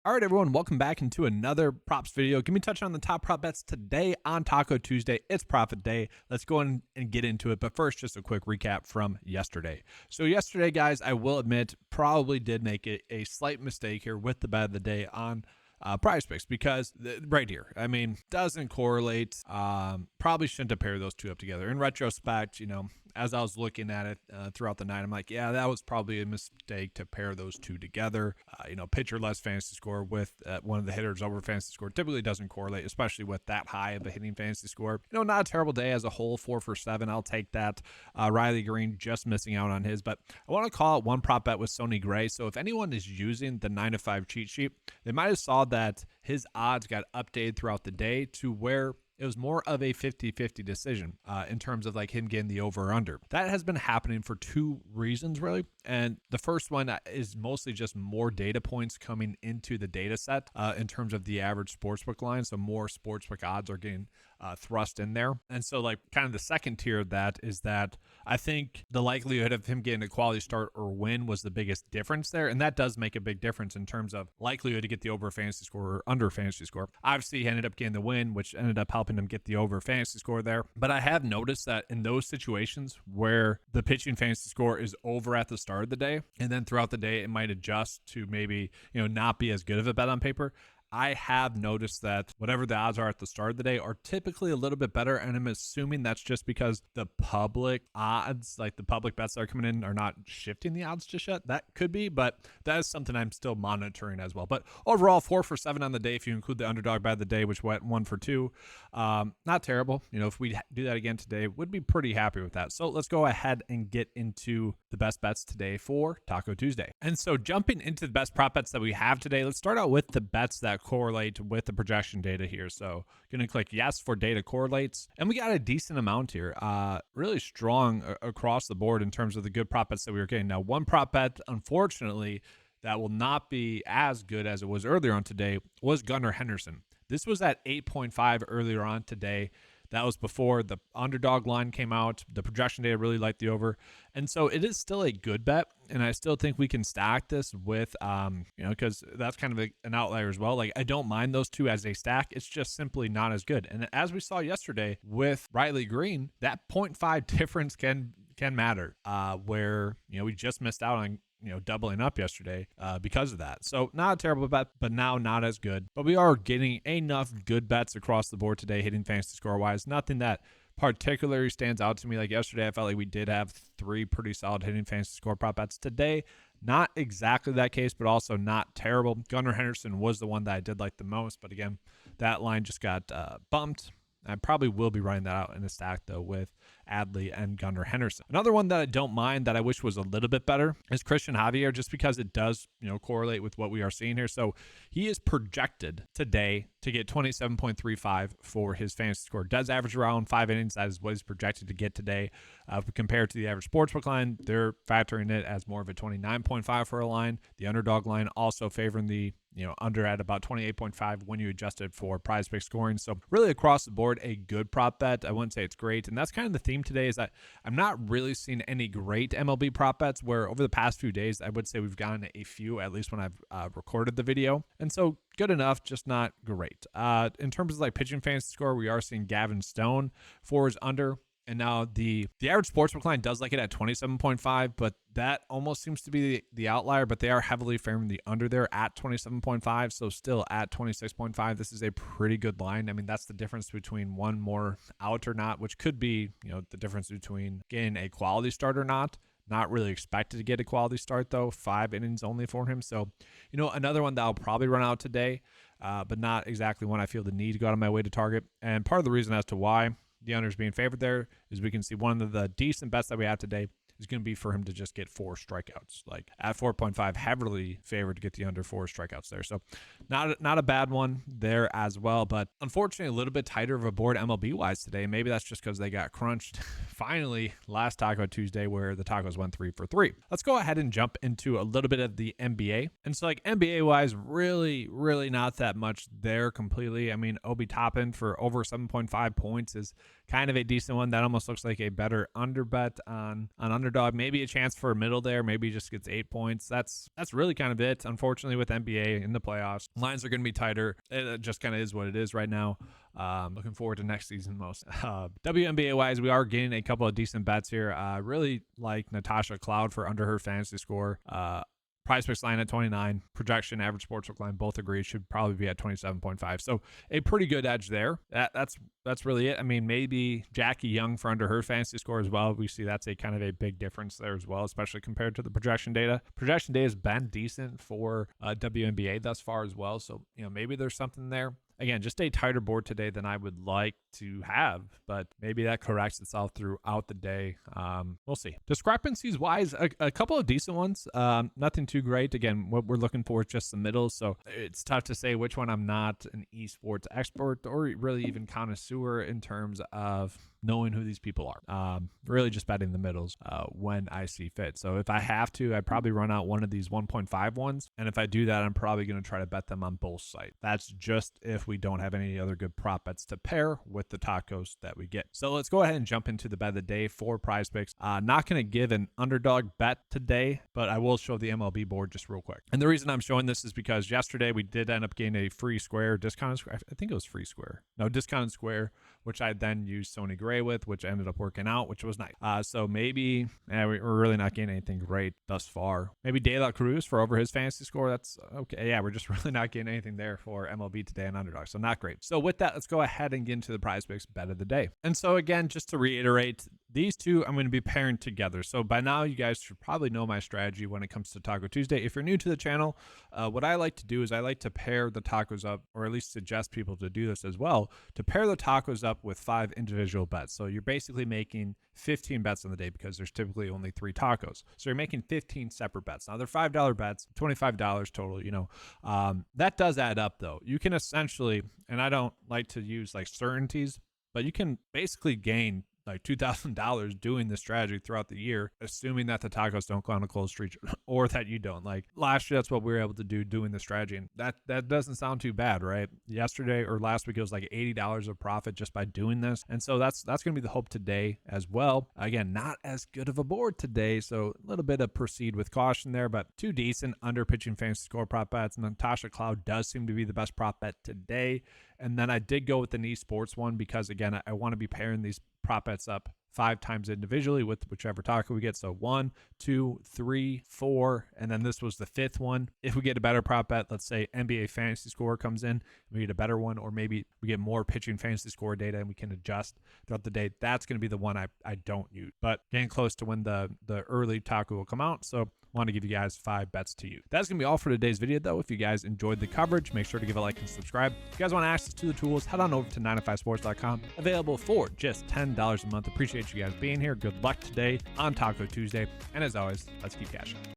All right, everyone, welcome back into another props video. Give me a touch on the top prop bets today on Taco Tuesday. It's profit day. Let's go in and get into it. But first, just a quick recap from yesterday. So yesterday, guys, I will admit, probably did make a slight mistake here with the bet of the day on PrizePicks because right here, I mean, doesn't correlate. Probably shouldn't have paired those two up together. In retrospect, as I was looking at it throughout the night, I'm like, yeah, that was probably a mistake to pair those two together. Pitcher less fantasy score with one of the hitters over fantasy score typically doesn't correlate, especially with that high of a hitting fantasy score. Not a terrible day as a whole, 4 for 7. I'll take that. Riley Green just missing out on his, but I want to call it one prop bet with Sonny Gray. So if anyone is using the 9-to-5 cheat sheet, they might have saw that his odds got updated throughout the day to where it was more of a 50-50 decision in terms of like him getting the over or under. That has been happening for two reasons, really. And the first one is mostly just more data points coming into the data set in terms of the average sportsbook line. So more sportsbook odds are getting thrust in there. And so like kind of the second tier of that is that I think the likelihood of him getting a quality start or win was the biggest difference there. And that does make a big difference in terms of likelihood to get the over fantasy score or under fantasy score. Obviously, he ended up getting the win, which ended up helping him get the over fantasy score there. But I have noticed that in those situations where the pitching fantasy score is over at the start of the day, and then throughout the day, it might adjust to maybe, not be as good of a bet on paper. I have noticed that whatever the odds are at the start of the day are typically a little bit better. And I'm assuming that's just because the public odds, like the public bets that are coming in, are not shifting the odds just yet. That could be, but that is something I'm still monitoring as well. But overall, 4 for 7 on the day if you include the underdog bet of the day, which went 1 for 2. Not terrible. If we do that again today, would be pretty happy with that. So let's go ahead and get into the best bets today for Taco Tuesday. And so jumping into the best prop bets that we have today, let's start out with the bets that correlate with the projection data here. So going to click yes for data correlates, and we got a decent amount here, really strong across the board in terms of the good prop bets that we were getting. Now, one prop bet, unfortunately, that will not be as good as it was earlier on today was Gunnar Henderson. This was at 8.5 earlier on today. That was before the underdog line came out. The projection data really liked the over. And so it is still a good bet. And I still think we can stack this with, because that's kind of an outlier as well. Like, I don't mind those two as a stack. It's just simply not as good. And as we saw yesterday with Riley Green, that 0.5 difference can matter, where, we just missed out on doubling up yesterday because of that. So not a terrible bet, but now not as good. But we are getting enough good bets across the board today, hitting fantasy score wise. Nothing that particularly stands out to me. Like yesterday, I felt like we did have 3 pretty solid hitting fantasy score prop bets. Today, not exactly that case, but also not terrible. Gunnar Henderson was the one that I did like the most. But again, that line just got bumped. I probably will be running that out in a stack, though, with Adley and Gunnar Henderson. Another one that I don't mind that I wish was a little bit better is Christian Javier, just because it does, correlate with what we are seeing here. So he is projected today to get 27.35 for his fantasy score. Does average around 5 innings. That is what he's projected to get today. Compared to the average sportsbook line, they're factoring it as more of a 29.5 for a line. The underdog line also favoring the under at about 28.5 when you adjust it for PrizePicks scoring. So really across the board, a good prop bet. I wouldn't say it's great. And that's kind of the theme today, is that I'm not really seeing any great MLB prop bets, where over the past few days, I would say we've gotten a few, at least when I've recorded the video. And so good enough, just not great. In terms of like pitching fantasy score, we are seeing Gavin Stone for his under. And now the average sportsbook line does like it at 27.5, but that almost seems to be the outlier. But they are heavily favoring the under there at 27.5, so still at 26.5. This is a pretty good line. I mean, that's the difference between one more out or not, which could be, the difference between getting a quality start or not. Not really expected to get a quality start, though. 5 innings only for him. So, another one that I'll probably run out today, but not exactly one I feel the need to go out of my way to target. And part of the reason as to why the under is being favored there is we can see one of the decent bets that we have today is going to be for him to just get 4 strikeouts. Like at 4.5, heavily favored to get the under 4 strikeouts there. So not a bad one there as well. But unfortunately, a little bit tighter of a board MLB-wise today. Maybe that's just because they got crunched finally last Taco Tuesday, where the tacos went 3 for 3. Let's go ahead and jump into a little bit of the NBA. And so like NBA-wise, really, really not that much there completely. I mean, Obi Toppin for over 7.5 points is kind of a decent one. That almost looks like a better under bet on Underdog. Maybe a chance for a middle there. Maybe he just gets 8 points. That's really kind of it. Unfortunately, with NBA in the playoffs, lines are going to be tighter. It just kind of is what it is right now. Looking forward to next season most. WNBA wise, we are getting a couple of decent bets here. Really like Natasha Cloud for under her fantasy score. PrizePicks line at 29, projection, average sportsbook line, both agree should probably be at 27.5. So a pretty good edge there. That's really it. I mean, maybe Jackie Young for under her fantasy score as well. We see that's a kind of a big difference there as well, especially compared to the projection data. Projection data has been decent for WNBA thus far as well. So, maybe there's something there. Again, just a tighter board today than I would like to have, but maybe that corrects itself throughout the day. We'll see. Discrepancies wise, a couple of decent ones. Nothing too great. Again, what we're looking for is just the middle. So it's tough to say which one I'm not an esports expert or really even connoisseur in terms of knowing who these people are. Really just betting the middles when I see fit. So if I have to, I'd probably run out one of these 1.5 ones. And if I do that, I'm probably going to try to bet them on both sides. That's just if we don't have any other good prop bets to pair with the tacos that we get. So let's go ahead and jump into the bet of the day for PrizePicks. Not going to give an underdog bet today, but I will show the MLB board just real quick. And the reason I'm showing this is because yesterday we did end up getting a free square, discounted square. I think it was free square. No, discounted square, which I then used Sony Gray with, which ended up working out, which was nice. So maybe we're really not getting anything great thus far. Maybe De La Cruz for over his fantasy score. That's okay. Yeah, we're just really not getting anything there for MLB today and underdog. So not great. So with that, let's go ahead and get into the PrizePicks bet of the day. And so again, just to reiterate, these two I'm going to be pairing together. So by now, you guys should probably know my strategy when it comes to Taco Tuesday. If you're new to the channel, what I like to do is I like to pair the tacos up, or at least suggest people to do this as well, to pair the tacos up with 5 individual bets. So you're basically making 15 bets on the day because there's typically only 3 tacos. So you're making 15 separate bets. Now they're $5 bets, $25 total, that does add up though. You can essentially, and I don't like to use like certainties, but you can basically gain like $2,000 doing this strategy throughout the year, assuming that the tacos don't go on a cold streak or that you don't. Like last year, that's what we were able to do doing the strategy. And that doesn't sound too bad, right? Yesterday or last week, it was like $80 of profit just by doing this. And so that's going to be the hope today as well. Again, not as good of a board today. So a little bit of proceed with caution there, but 2 decent under pitching fantasy score prop bets. And Natasha Cloud does seem to be the best prop bet today. And then I did go with the esports one because, again, I want to be pairing these prop bets up 5 times individually with whichever taco we get. So 1, 2, 3, 4, and then this was the 5th one. If we get a better prop bet, let's say NBA fantasy score comes in, we get a better one, or maybe we get more pitching fantasy score data and we can adjust throughout the day. That's going to be the one I don't use. But getting close to when the early taco will come out. So want to give you guys 5 bets to you. That's going to be all for today's video, though. If you guys enjoyed the coverage, make sure to give a like and subscribe. If you guys want access to the tools, head on over to 905sports.com. Available for just $10 a month. Appreciate you guys being here. Good luck today on Taco Tuesday. And as always, let's keep cashing.